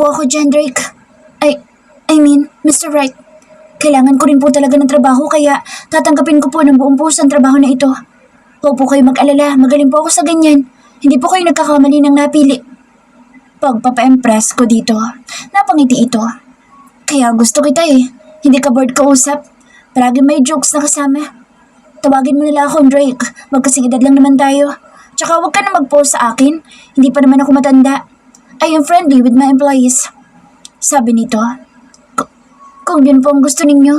po ako dyan, Drake. I mean, Mr. Wright. Kailangan ko rin po talaga ng trabaho kaya tatanggapin ko po ng buong puso ang trabaho na ito. Huwag po kayo mag-alala, magaling po ako sa ganyan. Hindi po kayo nagkakamali ng napili. Pagpapa-impress ko dito, napangiti ito. Kaya gusto kita eh, hindi ka bored kausap. Palagi may jokes na kasama. Tawagin mo nila akong Drake, magkasing edad lang naman tayo. Tsaka huwag ka na mag-post sa akin, hindi pa naman ako matanda. I am friendly with my employees. Sabi nito. Kung yun po ang gusto ninyo.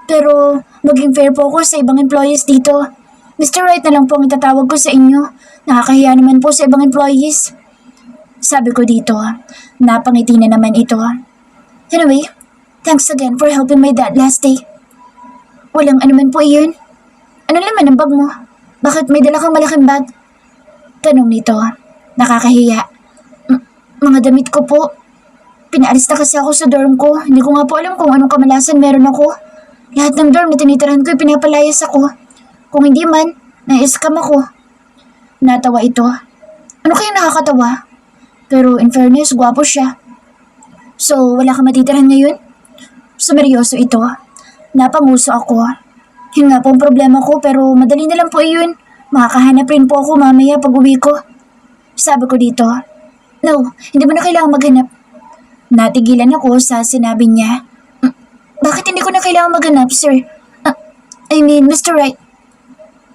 Pero maging fair po ako sa ibang employees dito. Mr. Wright na lang po ang itatawag ko sa inyo. Nakakahiya naman po sa ibang employees. Sabi ko dito. Napangiti na naman ito. Anyway, thanks again for helping my dad last day. Walang anuman po iyon. Ano naman ang bag mo? Bakit may dala kang malaking bag? Tanong nito. Nakakahiya. Mga damit ko po. Pinaalis na kasi ako sa dorm ko. Hindi ko nga po alam kung anong kamalasan meron ako. Lahat ng dorm na tinitirahan ko ay pinapalayas ako. Kung hindi man, na-scam ako. Natawa ito. Ano kaya nakakatawa? Pero in fairness, gwapo siya. So, wala ka matitirahan ngayon? Sumeryoso ito. Napanguso ako. Yun nga po ang problema ko pero madali na lang po iyon. Makakahanap rin po ako mamaya pag uwi ko. Sabi ko dito. No, hindi mo na kailangan maghanap. Natigilan ako sa sinabi niya. Bakit hindi ko na kailangan maghanap, sir? I mean, Mr. Wright.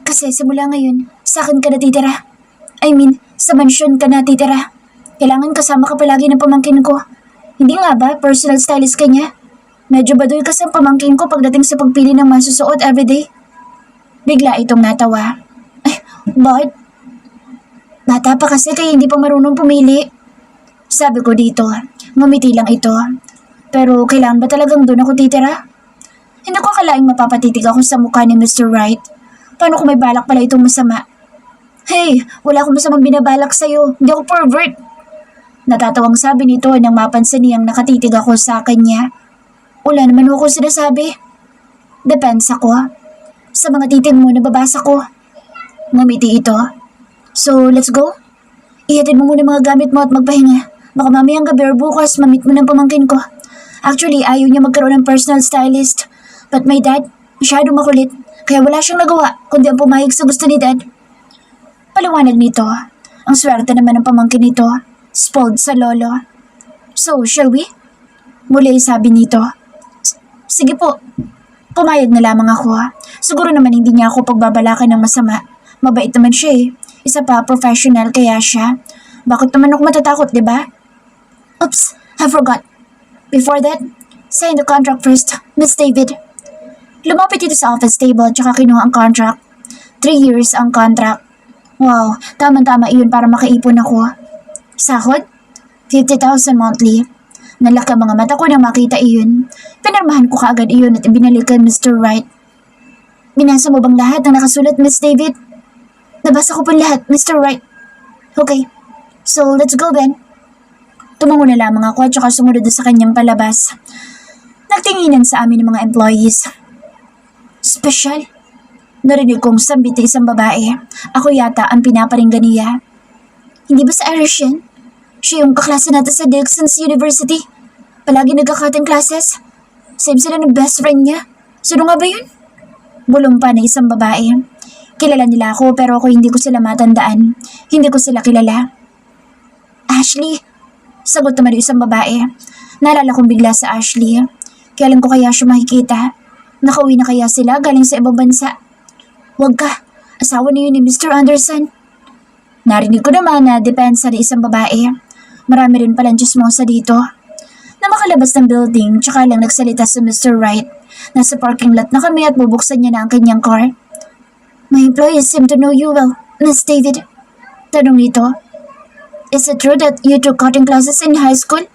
Kasi simula ngayon, sa akin ka natitira. I mean, sa mansyon ka natitira. Kailangan kasama ka palagi ng pamangkin ko. Hindi nga ba, personal stylist ka niya? Medyo baduy kasi ang pamangkin ko pagdating sa pagpili ng masusuot everyday. Bigla itong natawa. But, bata pa kasi kaya hindi pa marunong pumili. Sabi ko dito. Ngumiti lang ito. Pero kailangan ba talagang doon ako titira? Hindi ko akalaing mapapatitig ako sa mukha ni Mr. Wright. Paano kung may balak pala itong masama? Hey, wala akong masamang binabalak sa'yo. Hindi ako pervert. Natatawang sabi nito nang mapansin niyang nakatitig ako sa kanya. Wala naman ako sinasabi. Depends ako. Sa mga titig mo nababasa ko. Ngumiti ito. So, let's go? Ihatid mo muna mga gamit mo at magpahinga. Baka mamayang gabi or bukas, mamit mo ng pamangkin ko. Actually, ayaw niya magkaroon ng personal stylist. But my dad, masyadong makulit. Kaya wala siyang nagawa, kundi ang pumayag sa gusto ni dad. Paliwanag nito. Ang swerte naman ng pamangkin nito. Spoiled sa lolo. So, shall we? Muli sabi nito. Sige po. Pumayag na lamang ako. Siguro naman hindi niya ako pagbabalakan ng masama. Mabait naman siya eh. Isa pa, professional kaya siya. Bakit naman ako matatakot, di ba? Oops, I forgot. Before that, sign the contract first, Miss David. Lumapit ito sa office table tsaka kinuha ang contract. 3 years ang contract. Wow, tama-tama iyon para makaipon ako. Sahod? 50,000 monthly. Nalaki ang mga mata ko nang makita iyon. Pinirmahan ko kaagad iyon at ibinalikan Mr. Wright. Binasa mo bang lahat ng nakasulat, Miss David? Nabasa ko po lahat, Mr. Wright. Okay, so let's go then. Tumango na lamang ako at saka sumunod sa kanyang palabas. Nagtinginan sa amin ng mga employees. Special? Narinig kong sambit na isang babae. Ako yata ang pinaparinggan niya. Hindi ba sa Irish yan? Siya yung kaklase natin sa Dixon's University. Palagi nagkakating classes. Same sila ng best friend niya. Sino nga ba yun? Bulong pa na isang babae. Kilala nila ako pero ako hindi ko sila matandaan. Hindi ko sila kilala. Ashley? Sagot naman yung isang babae. Naalala kong bigla sa Ashley. Kailan ko kaya siya makikita? Nakauwi na kaya sila galing sa ibang bansa? Huwag ka. Asawa na yun ni Mr. Anderson. Narinig ko naman na depensa ng isang babae. Marami rin palang chismosa dito. Na makalabas ng building, tsaka lang nagsalita si Mr. Wright. Nasa parking lot na kami at bubuksan niya na ang kanyang car. My employees seem to know you well, Miss David. Tanong nito. Is it true that you took cutting classes in high school?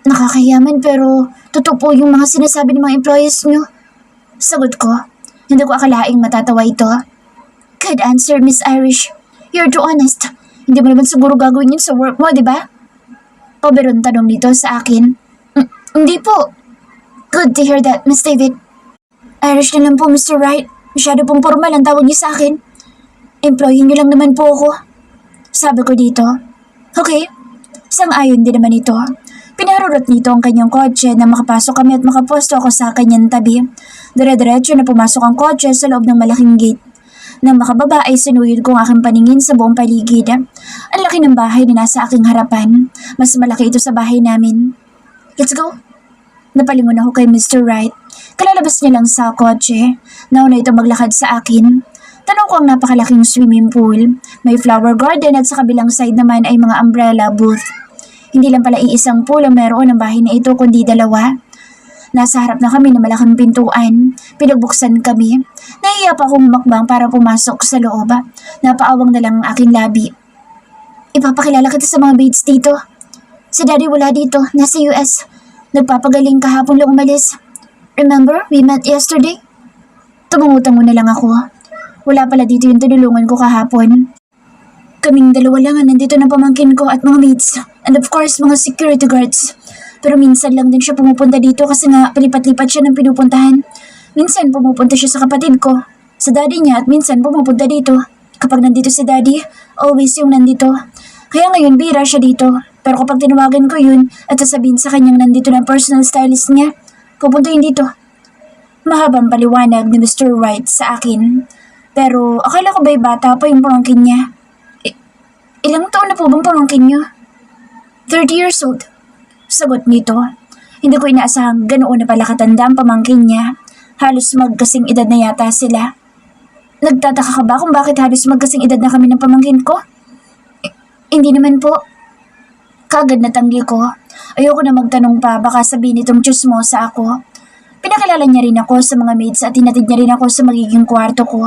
Nakakayaman pero totoo po yung mga sinasabi ng mga employees niyo. Sagot ko. Hindi ko akalaing matatawa ito. Good answer, Miss Irish. You're too honest. Hindi mo naman siguro gagawin yun sa work mo, di ba? Pabiron tanong nito sa akin. Hindi po. Good to hear that, Miss David. Irish na lang po, Mr. Wright. Masyado pong formal ang tawag niyo sa akin. Employee niyo lang naman po ako. Sabi ko dito. Okay, Sang-ayon din naman ito. Pinarurot nito ang kanyang kotse na makapasok kami at makaposto ako sa kanyang tabi. Dire-diretso na pumasok ang kotse sa loob ng malaking gate. Nang makababa ay sinuyod ko ang aking paningin sa buong paligid. Ang laki ng bahay na nasa aking harapan. Mas malaki ito sa bahay namin. Let's go! Napalingon ako kay Mr. Wright. Kalalabas niya lang sa kotse. Nauna ito maglakad sa akin. Tanong ko ang napakalaking swimming pool. May flower garden at sa kabilang side naman ay mga umbrella booth. Hindi lang pala iisang pool ang meron ng bahay na ito kundi dalawa. Nasa harap na kami ng malaking pintuan. Pinagbuksan kami. Nahiya pa akong makbang para pumasok sa loob. Napaawang na lang ang aking labi. Ipapakilala kita sa mga maids dito. Si Daddy wala dito, nasa US. Nagpapagaling kahapon lang umalis. Remember, we met yesterday? Tumungutang na lang ako. Wala pala dito yung tinulungan ko kahapon. Kaming dalawa lang nandito ng pamangkin ko at mga maids. And of course, mga security guards. Pero minsan lang din siya pumupunta dito kasi nga palipat-lipat siya ng pinupuntahan. Minsan pumupunta siya sa kapatid ko, sa daddy niya at minsan pumupunta dito. Kapag nandito si daddy, always yung nandito. Kaya ngayon bira siya dito. Pero kapag tinawagan ko yun at sasabihin sa kanyang nandito ng personal stylist niya, pupunta yun dito. Mahabang paliwanag ni Mr. Wright sa akin. Pero akala ko ba'y bata pa yung pamangkin niya? Ilang taon na po bang pamangkin niyo? 30 years old. Sagot nito. Hindi ko inaasahang ganoon na pala katanda ang pamangkin niya. Halos magkasing edad na yata sila. Nagtataka ka ba kung bakit halos magkasing edad na kami ng pamangkin ko? Hindi naman po. Kaagad na tanggi ko. Ayoko na magtanong pa, baka sabihin itong tsusmosa ako. Pinakilala niya rin ako sa mga maids at tinatid niya rin ako sa magiging kwarto ko.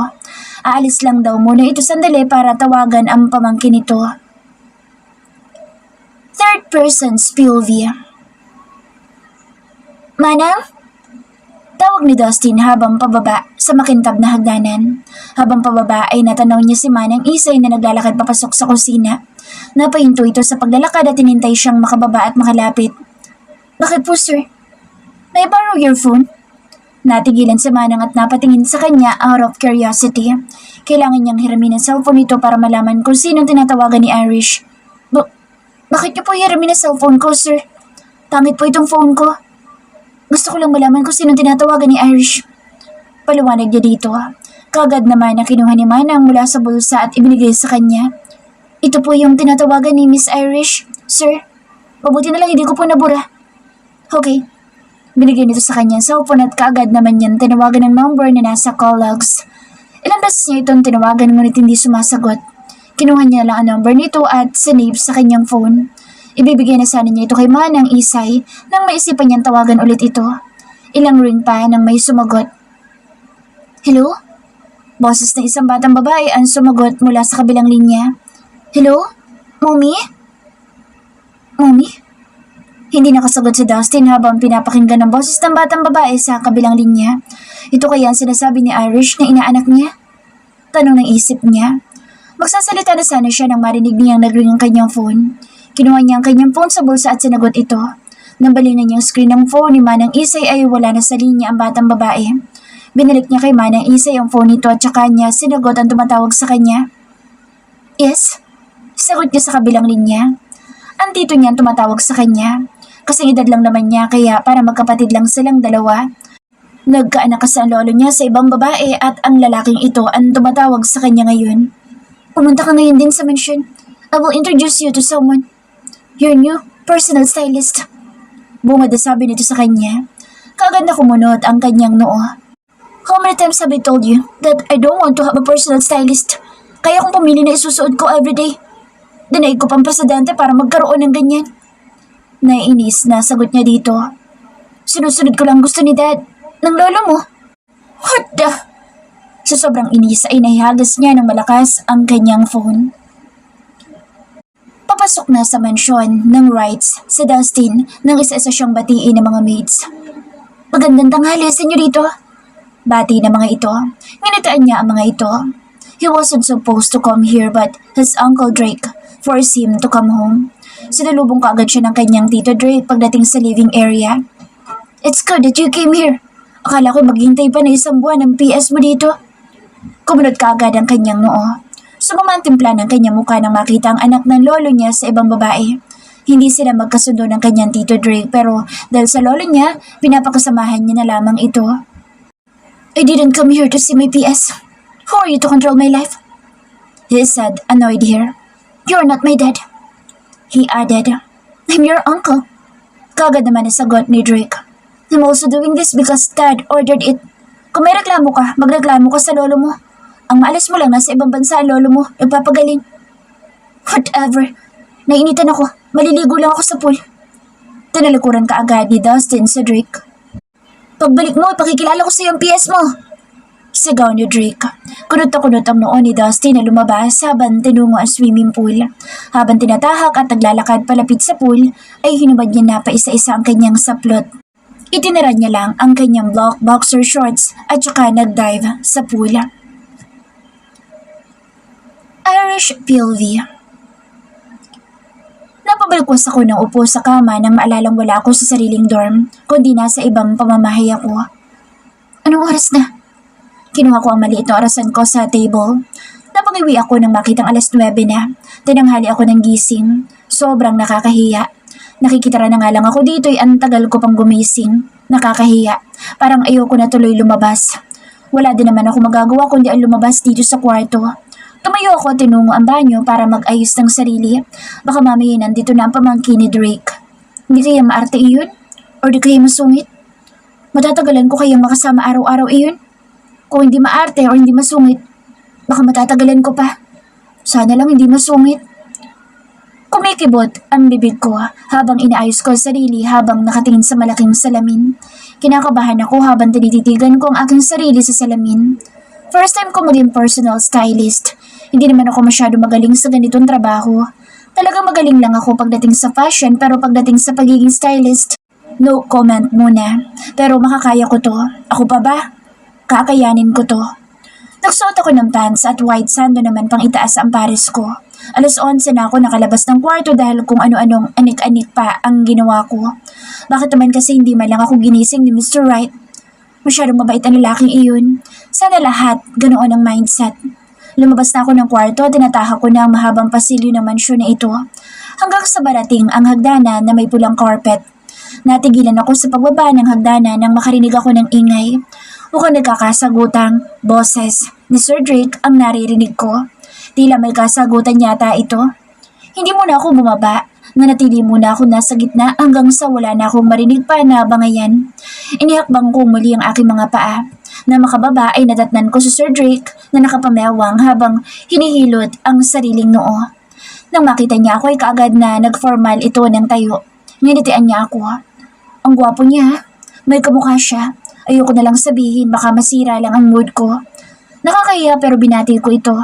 Aalis lang daw muna ito sandali para tawagan ang pamangkin nito. Third person's POV. Manang? Tawag ni Dustin habang pababa sa makintab na hagdanan. Habang pababa ay natanaw niya si Manang Isay na naglalakad papasok sa kusina. Napahinto ito sa paglalakad at tinintay siyang makababa at makalapit. Bakit po, sir? May borrow your phone? Natigilan si Manang at napatingin sa kanya out of curiosity. Kailangan niyang hiramin ang cellphone nito para malaman kung sinong tinatawagan ni Irish. Bakit niyo po hiramin ang cellphone ko, sir? Pangit po itong phone ko. Gusto ko lang malaman kung sinong tinatawagan ni Irish. Paliwanag niya dito. Kagad naman na kinuha ni Manang mula sa bulsa at ibinigay sa kanya. Ito po yung tinatawagan ni Miss Irish, sir. Mabuti na lang hindi ko po nabura. Okay. Binigay nito sa kanya ang cellphone at kaagad naman niyan tinawagan ng number na nasa call logs. Ilang beses niya itong tinawagan ngunit hindi sumasagot. Kinuha niya lang ang number nito at sinave sa kanyang phone. Ibibigay na sana niya ito kay Manang Isay nang maisipan niyang tawagan ulit ito. Ilang ring pa nang may sumagot. Hello? Boses ng isang batang babae ang sumagot mula sa kabilang linya. Hello? Mommy? Mommy? Hindi nakasagot si Dustin habang pinapakinggan ng boses ng batang babae sa kabilang linya. Ito kaya ang sinasabi ni Irish na inaanak niya? Tanong ng isip niya. Magsasalita na sana siya nang marinig niyang nagring ang kanyang phone. Kinuha niya ang kanyang phone sa bulsa at sinagot ito. Nang balingan niyang screen ng phone ni Manang Isay ay wala na sa linya ang batang babae. Binalik niya kay Manang Isay ang phone nito at saka niya sinagot ang tumatawag sa kanya. Yes? Sagot niya sa kabilang linya. Ang tito niya ang tumatawag sa kanya. Kasing edad lang naman niya kaya para magkapatid lang silang dalawa. Nagkaanak kasi ang lolo niya sa ibang babae at ang lalaking ito ang tumatawag sa kanya ngayon. Pumunta ka ngayon din sa mansion. I will introduce you to someone. Your new personal stylist. Bungad na sabi nito sa kanya. Kaagad na kumunot ang kanyang noo. How many times have I told you that I don't want to have a personal stylist? Kaya kong pumili na isusuot ko everyday. Dinaig ko pang presidente para magkaroon ng ganyan. Naiinis na sagot niya dito. Sinusunod ko lang gusto ni Dad. Ng lolo mo. What the? Sa sobrang inis ay nahihagas niya ng malakas ang kanyang phone. Papasok na sa mansyon ng Wrights si Dustin nang isa-isa siyang batiin ng mga maids. Magandang tanghali, senyorito. Bati ng mga ito. Nginitaan niya ang mga ito. He wasn't supposed to come here but his Uncle Drake forced him to come home. Sinalubong kaagad siya ng kanyang Tito Drake pagdating sa living area. It's good that you came here. Akala ko maghintay pa na isang buwan ng PS mo dito. Kumunod kaagad ang kanyang noo. Sumamantimpla ng kanyang mukha nang makita ang anak ng lolo niya sa ibang babae. Hindi sila magkasundo ng kanyang Tito Drake pero dahil sa lolo niya, pinapakasamahan niya na lamang ito. I didn't come here to see my PS. Who are you to control my life? He said, annoyed here. You're not my dad. He added, I'm your uncle. Kagad naman nasagot ni Drake. I'm also doing this because Dad ordered it. Kung may reklamo ka, magreklamo ka sa lolo mo. Ang maalis mo lang nasa ibang bansa ang lolo mo, nagpapagaling. Whatever. Nainitan ako. Maliligo lang ako sa pool. Tinalikuran ka agad ni Dustin sa Drake. Pagbalik mo, ipakikilala ko sa iyo ang PS mo. Sigaw ni Drake. Kunot na kunot ang noo ni Dustin na lumabas habang tinungo ang swimming pool. Habang tinatahak at naglalakad palapit sa pool, ay hinubad niya na pa isa-isa ang kanyang saplot. Itinira niya lang ang kanyang black boxer shorts at saka nag-dive sa pool. Irish PLV. Napabalkwas ako ng upo sa kama nang maalalang wala ako sa sariling dorm, kundi nasa ibang pamamahay ako. Anong oras na? Kinuha ko ang maliit na orasan ko sa table. Napangiwi ako nang makitang 9:00 na. Tinanghali ako ng gising. Sobrang nakakahiya. Nakikitara na nga lang ako dito ay ang tagal ko pang gumising. Nakakahiya. Parang ayoko na tuloy lumabas. Wala din naman ako magagawa kundi ang lumabas dito sa kwarto. Tumayo ako at tinungo ang banyo para mag-ayos ng sarili. Baka mamaya nandito na ang pamangkin ni Drake. Hindi kaya maarte iyon? Or di kaya masungit? Matatagalan ko kaya makasama araw-araw iyon? Kung hindi maarte or hindi masungit, baka matatagalan ko pa. Sana lang hindi masungit. Kumikibot ang bibig ko habang inaayos ko ang sarili habang nakatingin sa malaking salamin. Kinakabahan ako habang tinititigan ko ang aking sarili sa salamin. First time ko maging personal stylist. Hindi naman ako masyado magaling sa ganitong trabaho. Talagang magaling lang ako pagdating sa fashion pero pagdating sa pagiging stylist, no comment muna. Pero makakaya ko to. Ako pa ba? Kakayanin ko to. Nagsuot ako ng pants at white sando naman pang itaas ang pares ko. 11:00 na ako nakalabas ng kwarto dahil kung ano-anong anik-anik pa ang ginawa ko. Bakit naman kasi hindi man lang ako ginising ni Mr. Wright? Masyadong mabait ang lalaking iyon. Sana lahat ganoon ang mindset. Lumabas na ako ng kwarto at tinatahak ko na ang mahabang pasilyo ng mansyon na ito. Hanggang sa barating ang hagdanan na may pulang carpet. Natigilan ako sa pagbaba ng hagdanan nang makarinig ako ng ingay. Mukhang nagkakasagutang boses ni Sir Drake ang naririnig ko. Tila may kasagutan yata ito. Hindi muna ako bumaba. Nanatili muna ako nasa gitna hanggang sa wala na akong marinig pa na bangayan. Inihakbang ko muli ang aking mga paa. Na makababa ay nadatnan ko si Sir Drake na nakapamewang habang hinihilot ang sariling noo. Nang makita niya ako ay kaagad na nagformal ito ng tayo. Nginitian niya ako. Ang gwapo niya. May kamukha siya. Ayoko na lang sabihin baka masira lang ang mood ko. Nakakahiya pero binati ko ito.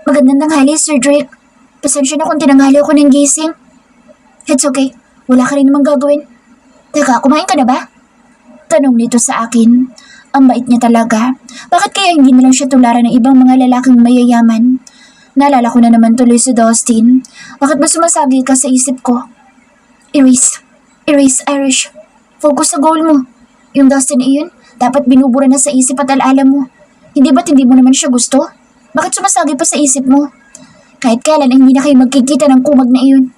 Magandang tanghali, Sir Drake. Pasensya na kung tinanghali ako ng gising. It's okay. Wala ka rin namang gagawin. Teka, kumain ka na ba? Tanong nito sa akin. Ang bait niya talaga. Bakit kaya hindi na lang siya tularan ng ibang mga lalaking mayayaman? Naalala ko na naman tuloy si Dustin. Bakit ba sumasagi ka sa isip ko? Erase. Erase, Irish. Focus sa goal mo. Yung Dustin iyon, dapat binubura na sa isip at alaala mo. Hindi ba't hindi mo naman siya gusto? Bakit sumasagi pa sa isip mo? Kahit kailan ay hindi na kayo magkikita ng kumag na iyon.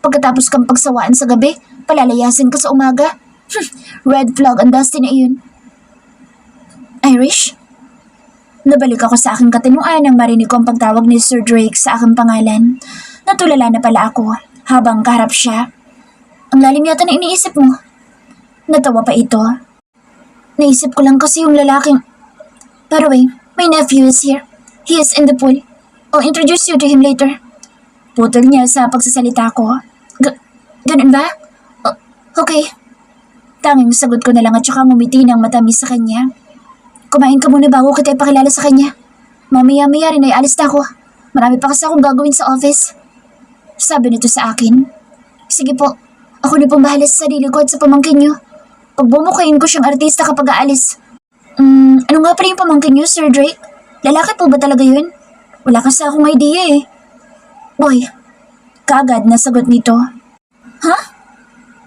Pagkatapos kang pagsawaan sa gabi, palalayasin ka sa umaga. Red flag ang Dustin na iyon. Irish? Nabalik ako sa aking katinuan nang marinig ko ang pagtawag ni Sir Drake sa aking pangalan. Natulala na pala ako habang kaharap siya. Ang lalim yata na iniisip mo. Natawa pa ito. Naisip ko lang kasi yung lalaking... By the way, my nephew is here. He is in the pool. I'll introduce you to him later. Putol niya sa pagsasalita ko. Ganun ba? Okay. Tanging sagot ko na lang at saka ngumiti ng matamis sa kanya. Kumain ka muna bago kita ipakilala sa kanya. Mamaya-maya rin ay alis na ako. Marami pa kasi akong gagawin sa office. Sabi nito sa akin. Sige po, ako na pong bahala sa sarili ko at sa pamangkin niyo. Pagbumukain ko siyang artista kapag aalis. Ano nga pala yung pamangkin niyo, Sir Drake? Lalaki po ba talaga yun? Wala kasi akong idea eh. Boy, kaagad na sagot nito. Ha?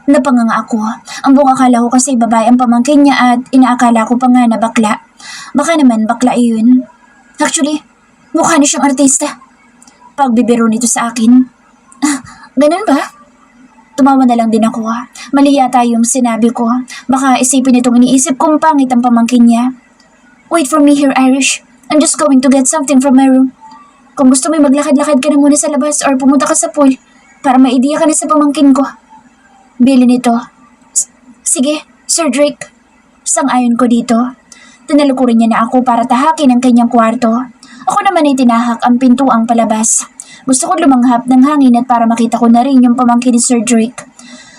Napanganga ako. Ang buong akala ko kasi babae ang pamangkin niya at inaakala ko pa nga na bakla. Baka naman bakla iyon. Actually, mukha na siyang artista. Pagbibiro nito sa akin. Ah, ganun ba? Tumawa na lang din ako. Mali yata yung sinabi ko. Baka isipin itong iniisip kong pangit ang pamangkin niya. Wait for me here, Irish. I'm just going to get something from my room. Kung gusto mo maglakad-lakad ka na muna sa labas or pumunta ka sa pool para maidiya ka na sa pamangkin ko. Bili nito. Sige, Sir Drake. Sang-ayon ko dito. Tinalukurin niya na ako para tahakin ang kanyang kwarto. Ako naman ay tinahak ang pintuang palabas. Gusto ko lumanghap ng hangin at para makita ko na rin yung pamangkin ni Sir Drake.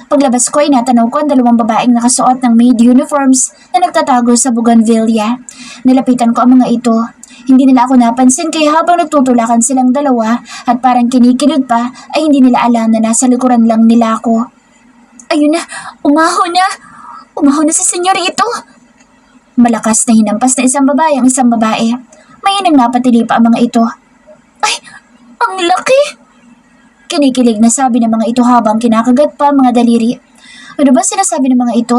Paglabas ko ay natanaw ko ang dalawang babaeng nakasuot ng maid uniforms na nagtatago sa bougainvillea. Nilapitan ko ang mga ito. Hindi nila ako napansin kaya habang nagtutulakan silang dalawa at parang kinikilig pa ay hindi nila alam na nasa likuran lang nila ako. Ayun na! Umahon na! Umahon na si senyorito! Malakas na hinampas na isang babae ang isang babae. Mainang napatili pa ang mga ito. Ay! Ang laki! Kinikilig na sabi ng mga ito habang kinakagat pa ang mga daliri. Ano bang sinasabi ng mga ito?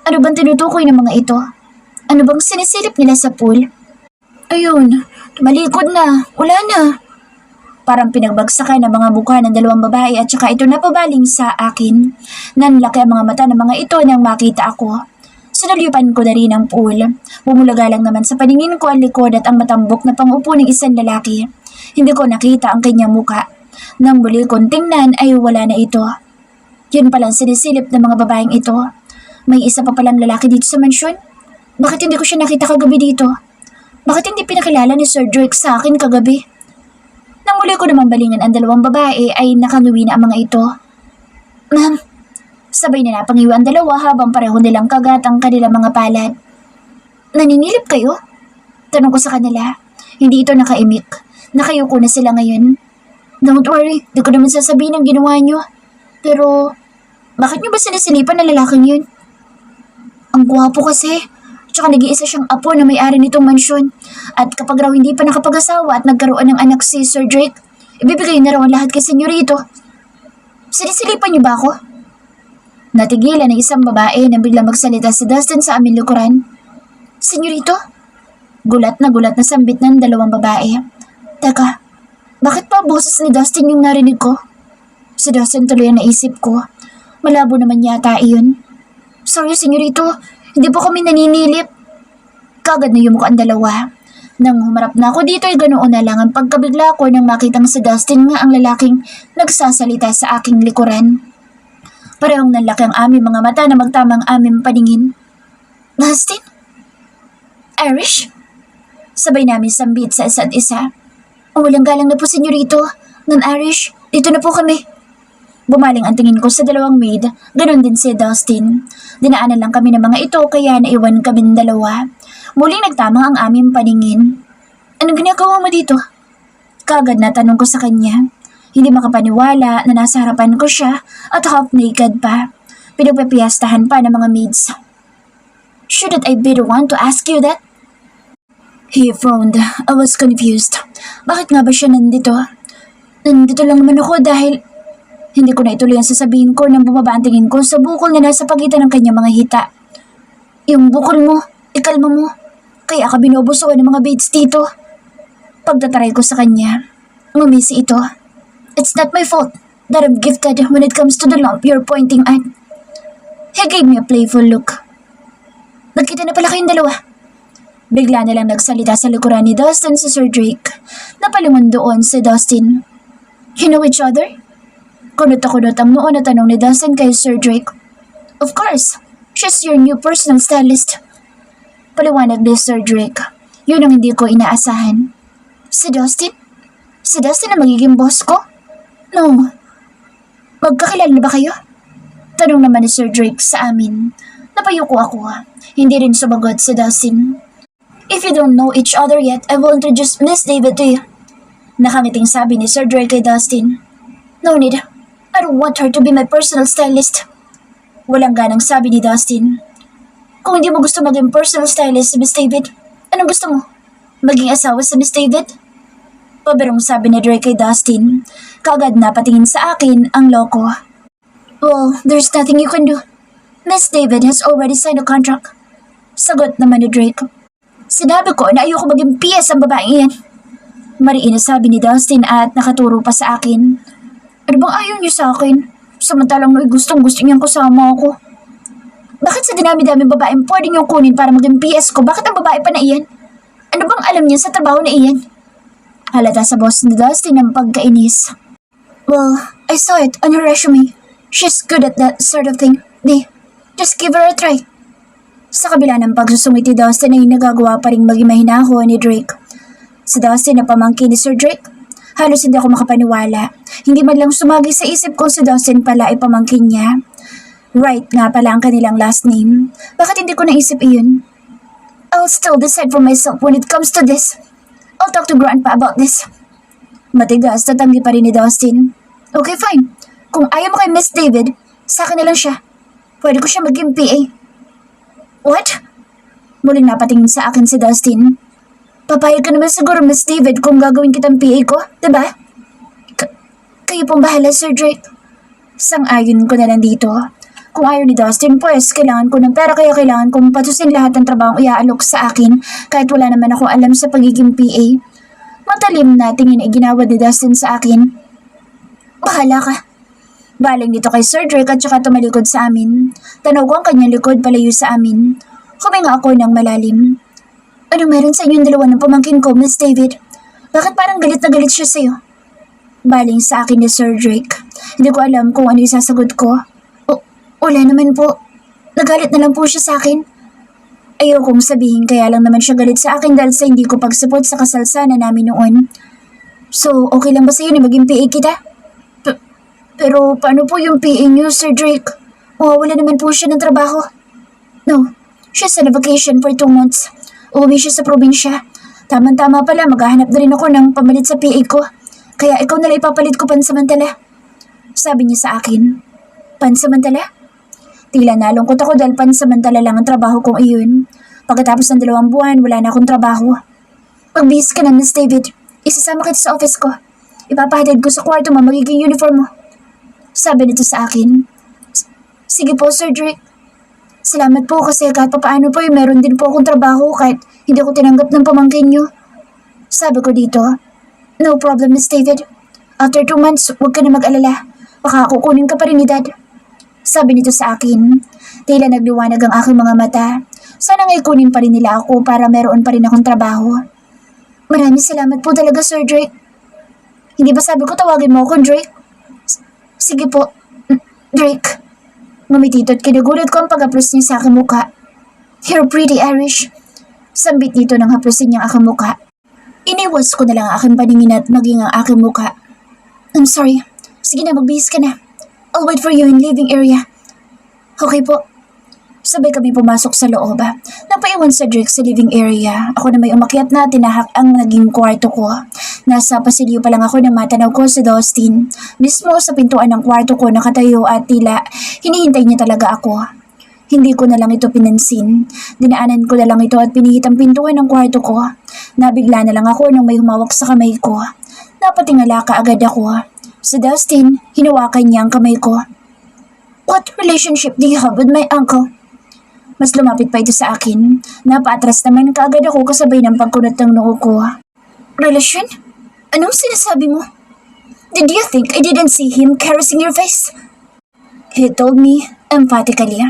Ano bang tinutukoy ng mga ito? Ano bang sinisilip nila sa pool? Ayun, tumalikod na. Wala na. Parang pinagbagsakan ng mga mukha ng dalawang babae at saka ito napabaling sa akin. Nanlaki ang mga mata ng mga ito nang makita ako. Sinalyupan ko na rin ang pool. Bumulaga lang naman sa paningin ko ang likod at ang matambok na pangupo ng isang lalaki. Hindi ko nakita ang kanyang muka. Nang muli kong tingnan ay wala na ito. Yun palang sinisilip ng mga babaeng ito. May isa pa palang lalaki dito sa mansyon? Bakit hindi ko siya nakita kagabi dito? Bakit hindi pinakilala ni Sir Drake sa akin kagabi? Nang muli ko naman balingan ang dalawang babae ay nakanguwi na ang mga ito. Ma'am, sabay na napangiwa ang dalawa habang pareho nilang kagat ang kanilang mga palad. Naninilip kayo? Tanong ko sa kanila. Hindi ito nakaimik. Nakayuko na sila ngayon. Don't worry, di ko naman sasabihin ang ginawa nyo. Pero, bakit nyo ba sinisilipan na lalaking yun? Ang gwapo kasi. Tsaka nag-iisa siyang apo na may-ari nitong mansyon. At kapag raw hindi pa nakapag-asawa at nagkaroon ng anak si Sir Drake, ibibigay na raw ang lahat kay senyorito. Sinisilipan niyo ba ako? Natigilan ng isang babae na biglang magsalita si Dustin sa aming likuran. Senyorito? Gulat na sambit ng dalawang babae. Teka, bakit pa boses ni Dustin yung narinig ko? Si Dustin tuloy ang naisip ko. Malabo naman yata iyon. Sorry, senyorito. Hindi po kami naninilip. Kagad na yumuko ang dalawa. Nang humarap na ako dito ay ganoon na lang ang pagkabigla ko nang makitang si Dustin nga ang lalaking nagsasalita sa aking likuran. Parehong nanlaki ang aming mga mata na magtamang aming paningin. Dustin? Irish? Sabay namin sambit sa isa't isa. Walang galang na po, senyorito. Non-Irish, dito na po kami. Bumaling ang tingin ko sa dalawang maid, ganon din si Dustin. Dinaanan lang kami ng mga ito kaya naiwan kami dalawa. Muling nagtama ang aming paningin. Anong ginagawa mo dito? Kagad na tanong ko sa kanya. Hindi makapaniwala na nasa harapan ko siya at half naked pa. Pinagpapiyastahan pa ng mga maids. Shouldn't I be the one to ask you that? He frowned. I was confused. Bakit nga ba siya nandito? Nandito lang naman ako dahil hindi ko na ituloy ang sasabihin ko nang bumaba ang tingin ko sa bukol na nasa pagitan ng kanyang mga hita. Yung bukol mo, ikalma mo. Kaya ka binubusuan ng mga beads dito. Pagtataray ko sa kanya, ngumisi ito. It's not my fault that I'm gifted when it comes to the lump you're pointing at. He gave me a playful look. Nagkita na pala kayong dalawa. Bigla na lang nagsalita sa likuran ni Dustin si Sir Drake. Napalingon doon si Dustin. You know each other? Kunot-kunot ang noon na tanong ni Dustin kay Sir Drake. Of course, she's your new personal stylist. Paliwanag ni Sir Drake. Yun ang hindi ko inaasahan. Si Dustin? Si Dustin ang magiging boss ko? No. Magkakilala na ba kayo? Tanong naman ni Sir Drake sa amin. Napayuko ako. Hindi rin sumagot si Dustin. If you don't know each other yet, I will introduce Miss David to you. Nakangiting sabi ni Sir Drake kay Dustin. No need. I don't want her to be my personal stylist. Walang ganang sabi ni Dustin. Kung hindi mo gusto maging personal stylist si Miss David, anong gusto mo? Maging asawa si Miss David? Paberong sabi ni Drake kay Dustin. Kagad na patingin sa akin ang loko. Well, there's nothing you can do. Miss David has already signed a contract. Sagot naman ni Drake. Sinabi ko na ayoko maging PS ang babaeng yan. Mariin na sabi ni Dustin at nakaturo pa sa akin. Ano bang ayaw niyo sa akin? Samantalang may gustong-gusto niyang kasama ako. Bakit sa dinami-dami babaeng pwede niyong kunin para maging PS ko, bakit ang babae pa na iyan? Ano bang alam niya sa trabaho na iyan? Halata sa boss ni Dustin ang pagkainis. Well, I saw it on her resume. She's good at that sort of thing. Just give her a try. Sa kabila ng pagsusungit ni Dustin ay nagagawa pa rin maging mahinaho ni Drake. Si Dustin na pamangkin ni Sir Drake. Halos hindi ako makapaniwala. Hindi man lang sumagi sa isip kong si Dustin pala ay pamangkin niya. Wright nga pala ang kanilang last name. Bakit hindi ko naisip iyon? I'll still decide for myself when it comes to this. I'll talk to Grandpa about this. Matigas, tatanggi pa rin ni Dustin. Okay, fine. Kung ayaw mo kay Miss David, sa akin na lang siya. Pwede ko siya maging PA. What? Muling napatingin sa akin si Dustin. Papayag ka naman siguro, Miss David, kung gagawin kitang PA ko, diba? Kayo pong bahala, Sir Drake. Sang-ayon ko na lang dito. Kung ayaw ni Dustin, pues, kailangan ko ng pera kaya kailangan kong patusin lahat ng trabaho iaalok sa akin kahit wala naman akong alam sa pagiging PA. Matalim na tingin ay ginawa ni Dustin sa akin. Bahala ka. Baling dito kay Sir Drake at saka tumalikod sa amin. Tanaw ko ang kanyang likod palayo sa amin. Huminga ako ng malalim. Ano meron sa inyong dalawa ng pamangkin ko, Miss David? Bakit parang galit na galit siya sa'yo? Baling sa akin ni Sir Drake. Hindi ko alam kung ano yung sasagot ko. Wala naman po. Nagalit na lang po siya sa akin. Ayokong sabihin kaya lang naman siya galit sa akin dahil sa hindi ko pagsupot sa kasalsana namin noon. So, okay lang ba sa'yo na maging PA kita? Pero paano po yung PA niyo, Sir Drake? Mawawala naman po siya ng trabaho. No, she's on a vacation for 2 months. Uuwi siya sa probinsya. Tama-tama pala, maghahanap na rin ako ng pamalit sa PA ko. Kaya ikaw nalang ipapalit ko pansamantala. Sabi niya sa akin. Pansamantala? Tila nalungkot ako dahil pansamantala lang ang trabaho kong iyon. Pagkatapos ng 2 buwan, wala na akong trabaho. Magbihis ka na, Miss David. Isasama kita sa office ko. Ipapahatid ko sa kwarto mo magiging uniform mo. Sabi nito sa akin. Sige po, Sir Drake. Salamat po kasi kahit papaano po meron din po akong trabaho kahit hindi ako tinanggap ng pamangkin niyo. Sabi ko dito. No problem, Miss David. After 2 months, huwag ka na mag-alala. Baka kukunin ka pa rin ni Dad. Sabi nito sa akin. Tila nagliwanag ang aking mga mata. Sana nga'y kunin pa rin nila ako para meron pa rin akong trabaho. Maraming salamat po talaga, Sir Drake. Hindi ba sabi ko tawagin mo ako, Drake? Sige po, Drake. Ngumitito at kinagulat ko ang pag-haplos niya sa aking muka. You're pretty Irish. Sambit nito nang haplosin niyang aking muka. Iniwas ko na lang ang aking paningin at maging ang aking muka. I'm sorry. Sige na, magbihis ka na. I'll wait for you in living area. Okay po. Sabay kami pumasok sa loob. Napaiwan sa Drake sa living area. Ako na may umakyat na tinahak ang naging kwarto ko. Nasa pasilyo pa lang ako nang matanaw ko si Dustin. Mismo sa pintuan ng kwarto ko nakatayo at tila hinihintay niya talaga ako. Hindi ko na lang ito pinansin. Dinaanan ko na lang ito at pinihit ang pintuan ng kwarto ko. Nabigla na lang ako nang may humawak sa kamay ko. Napatingala ka agad ako. Si Dustin, hinawakan niya ang kamay ko. What relationship do you have with my uncle? Mas lumapit pa ito sa akin. Napaatras naman kaagad ako kasabay ng pagkunot ng noo ko. Relasyon? Anong sinasabi mo? Did you think I didn't see him caressing your face? He told me emphatically.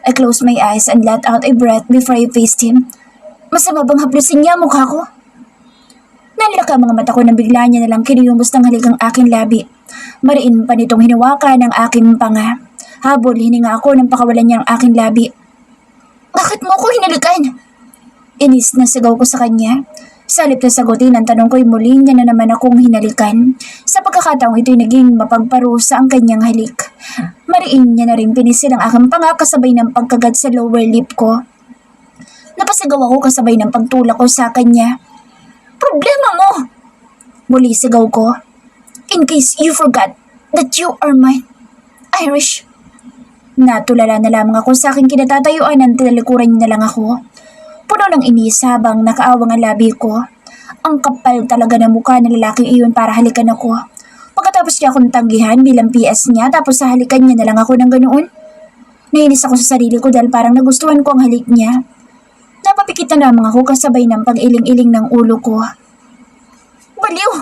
I closed my eyes and let out a breath before I faced him. Masama bang haplusin niya mukha ko? Nanlaka ang mga mata ko nang bigla niya nalang kinuyumbos ng halik ang aking labi. Mariin pa nitong hinawakan ng aking panga. Habol, hininga ako nang pakawalan niya ang aking labi. Bakit mo ko hinalikan? Inis na sigaw ko sa kanya. Sa halip na sagutin ang tanong ko'y muli niya na naman akong hinalikan. Sa pagkakataong ito'y naging mapagparusa ang kanyang halik. Mariin niya na rin pinisil ang aking panga kasabay ng pagkagat sa lower lip ko. Napasigaw ako kasabay ng pagtulak ko sa kanya. Problema mo! Muli sigaw ko. In case you forgot that you are mine. Irish. Natulala na lamang ako sa aking kinatatayuan at tinalikuran niya na lang ako. Puno ng inis habang nakaawang ang labi ko. Ang kapal talaga ng mukha ng lalaking iyon para halikan ako. Pagkatapos niya akong tanggihan bilang PS niya tapos sa halikan niya na lang ako ng ganoon. Nainis ako sa sarili ko dahil parang nagustuhan ko ang halik niya. Napapikit na lamang ako kasabay ng pag-iling-iling ng ulo ko. Baliw!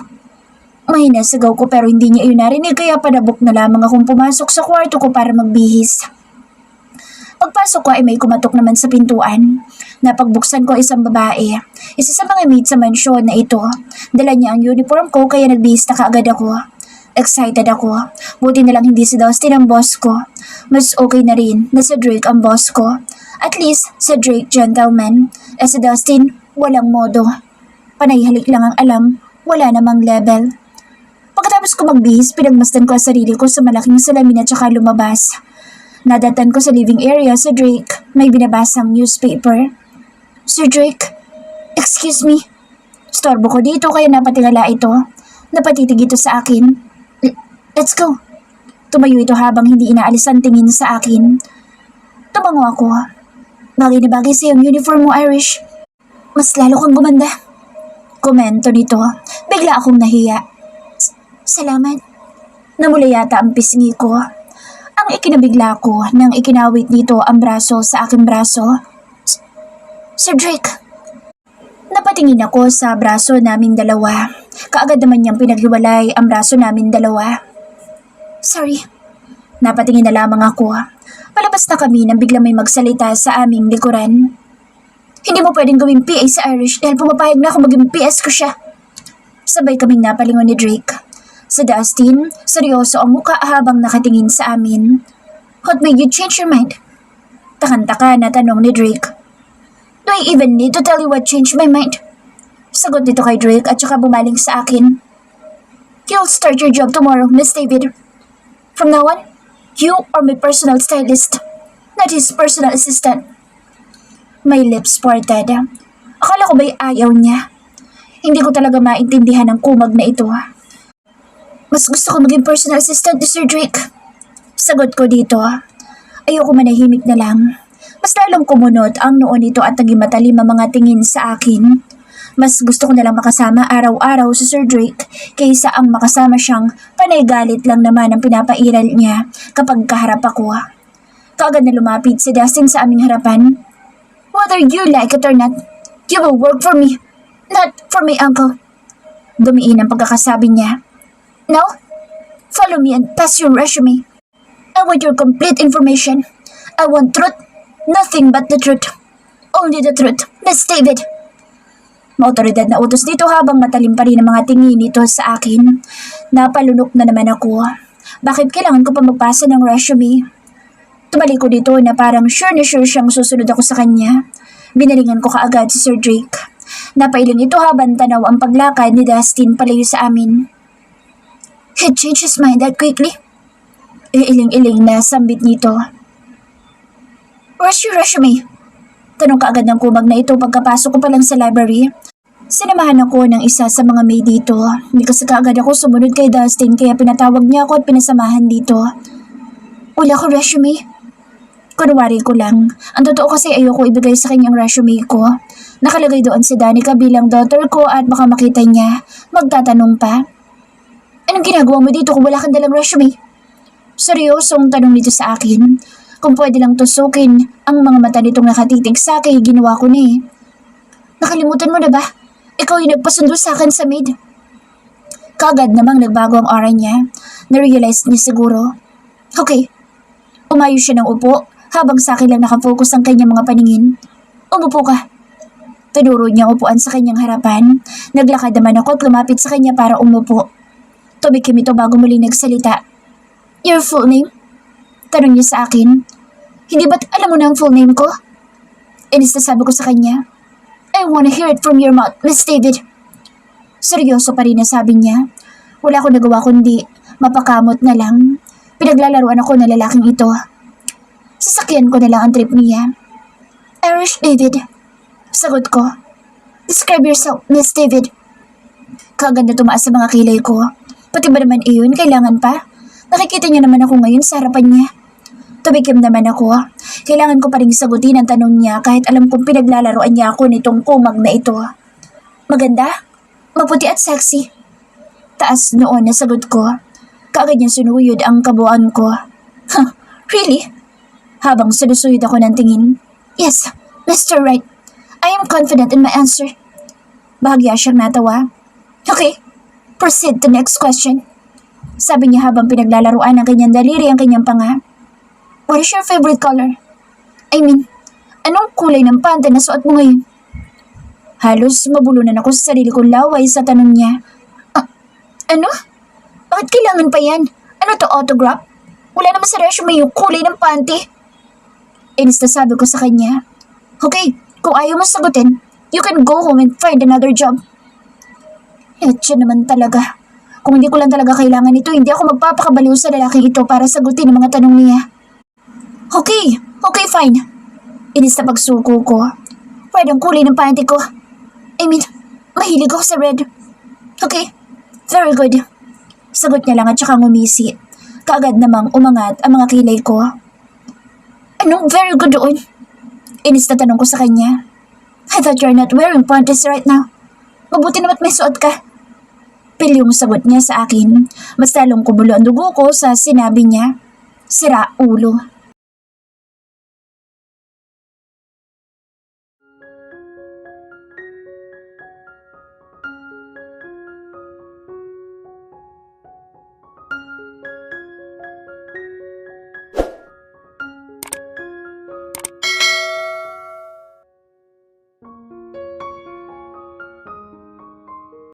Mahina sigaw ko pero hindi niya iyon narinig kaya padabok na lamang akong pumasok sa kwarto ko para magbihis. Pagpasok ko ay may kumatok naman sa pintuan. Napagbuksan ko isang babae. Isa sa mga maid sa mansyon na ito. Dala niya ang uniform ko kaya nagbihis na kaagad ako. Excited ako. Buti na lang hindi si Dustin ang boss ko. Mas okay na rin na si Drake ang boss ko. At least, si Drake gentleman. Si Dustin, walang modo. Panay halik lang ang alam, wala namang level. Pagkatapos ko magbihis, pinagmasdan ko ang sarili ko sa malaking salamin at saka lumabas. Nadatan ko sa living area si Drake. May binabasang newspaper. Sir Drake, excuse me. Storbo ko dito kaya napatingala ito. Napatitig ito sa akin. Let's go. Tumayo ito habang hindi inaalis ang tingin sa akin. Tumango ako. Bagay na bagay sa iyong uniform mo, Irish. Mas lalo kang gumanda. Komento nito. Bigla akong nahiya. Salamat. Namula yata ang pisngi ko. Ang ikinabigla ko nang ikinawit nito ang braso sa aking braso. Sir Drake. Napatingin ako sa braso naming dalawa. Kaagad naman niyang pinaghiwalay ang braso naming dalawa. Sorry. Napatingin na lamang ako. Palabas na kami nang biglang may magsalita sa aming likuran. Hindi mo pwedeng gawing PA sa Irish dahil pumapayag na ako maging PS ko siya. Sabay kaming napalingon ni Drake. Sa Dustin, seryoso ang mukha habang nakatingin sa amin. What made you change your mind? Takantaka na tanong ni Drake. Do I even need to tell you what changed my mind? Sagot nito kay Drake at saka bumaling sa akin. You'll start your job tomorrow, Miss David. From now on, you are my personal stylist, not his personal assistant. My lips parted. Akala ko ba'y ayaw niya? Hindi ko talaga maintindihan ang kumag na ito. Mas gusto ko maging personal assistant ni Sir Drake. Sagot ko dito. Ayoko manahimik na lang. Mas lalong kumunot ang noon nito at naging matalim ang mga tingin sa akin. Mas gusto ko na lang makasama araw-araw si Sir Drake kaysa ang makasama siyang panay galit lang naman ang pinapairal niya kapag kaharap ako. Kaagad na lumapit si Dustin sa aming harapan. Whether you like it or not, you will work for me, not for my uncle. Dumiin ang pagkakasabi niya. Now, follow me and pass your resume. I want your complete information. I want truth, nothing but the truth. Only the truth, Miss David. Maotoridad na utos dito habang matalim pa rin ang mga tingin nito sa akin. Napalunok na naman ako. Bakit kailangan ko pa magpasa ng resume? Tumalik ko dito na parang sure na sure siyang susunod ako sa kanya. Binalingan ko kaagad si Sir Drake. Napailing ito habang tanaw ang paglakad ni Dustin palayo sa amin. He changed his mind that quickly. Iiling-iling na sambit nito. Where's your resume? Tanong kaagad ng kumag na ito pagkapasok ko pa lang sa library. Sinamahan ako ng isa sa mga maid dito. Hindi kasi kaagad ako sumunod kay Dustin kaya pinatawag niya ako at pinasamahan dito. Wala ko resume. Kunwari ko lang. Ang totoo kasi ayoko ibigay sa kanyang resume ko. Nakalagay doon si Danica bilang daughter ko at baka makita niya. Magtatanong pa. Anong ginagawa mo dito kung wala kang dalang resume? Seryosong tanong nito sa akin. Kung pwede lang tusukin ang mga mata nitong nakatitig sa akin, ginawa ko na eh. Nakalimutan mo na ba? Ikaw yung nagpasundo sa akin sa maid. Kagad namang nagbago ang aura niya. Na-realize niya siguro. Okay. Umayo siya ng upo habang sa akin lang nakafocus ang kanyang mga paningin. Umupo ka. Tinuro niya upuan sa kanyang harapan. Naglakad naman ako at lumapit sa kanya para umupo. Tumikim ito bago muli nagsalita. Your full name? Tanong niya sa akin. Hindi ba't alam mo na ang full name ko? Inisasabi ko sa kanya. I wanna hear it from your mouth, Miss David. Seryoso pa rin na sabi niya. Wala ko nagawa kundi mapakamot na lang. Pinaglalaruan ako ng lalaking ito. Sasakyan ko na lang ang trip niya. Irish David. Sagot ko. Describe yourself, Miss David. Kagad na tumaas sa mga kilay ko. Pati ba naman iyon, kailangan pa? Nakikita niya naman ako ngayon sa harapan niya. Tumikim naman ako. Kailangan ko pa rin sagutin ang tanong niya kahit alam kong pinaglalaroan niya ako nitong kumag na ito. Maganda? Maputi at sexy? Taas noon na sagot ko. Kaagad niya sinuyod ang kabuuan ko. Huh, really? Habang sinusuyod ako ng tingin. Yes, Mr. Wright. I am confident in my answer. Bahagya siyang natawa. Okay. Proceed to next question. Sabi niya habang pinaglalaruan ng kanyang daliri ang kanyang panga. What is your favorite color? I mean, anong kulay ng pante na suot mo ngayon? Halos mabulunan ako sa sarili kong laway sa tanong niya. Ano? Bakit kailangan pa yan? Ano to, autograph? Wala naman sa resume yung kulay ng panty. Inis na sabi ko sa kanya. Okay, kung ayaw mo sagutin, you can go home and find another job. Etya naman talaga. Kung hindi ko lang talaga kailangan ito, hindi ako magpapakabaliw sa lalaking ito para sagutin ang mga tanong niya. Okay, fine. Inis na pagsuko ko. Red ang kulay ng panty ko. I mean, mahilig ako sa red. Okay, very good. Sagot niya lang at saka ngumisi. Kaagad namang umangat ang mga kilay ko. Anong very good doon? Inis na tanong ko sa kanya. I thought you're not wearing panties right now. Mabuti naman may suot ka. Pilyong sagot niya sa akin. Mas lalong kumulo ang dugo ko sa sinabi niya. Sira ulo.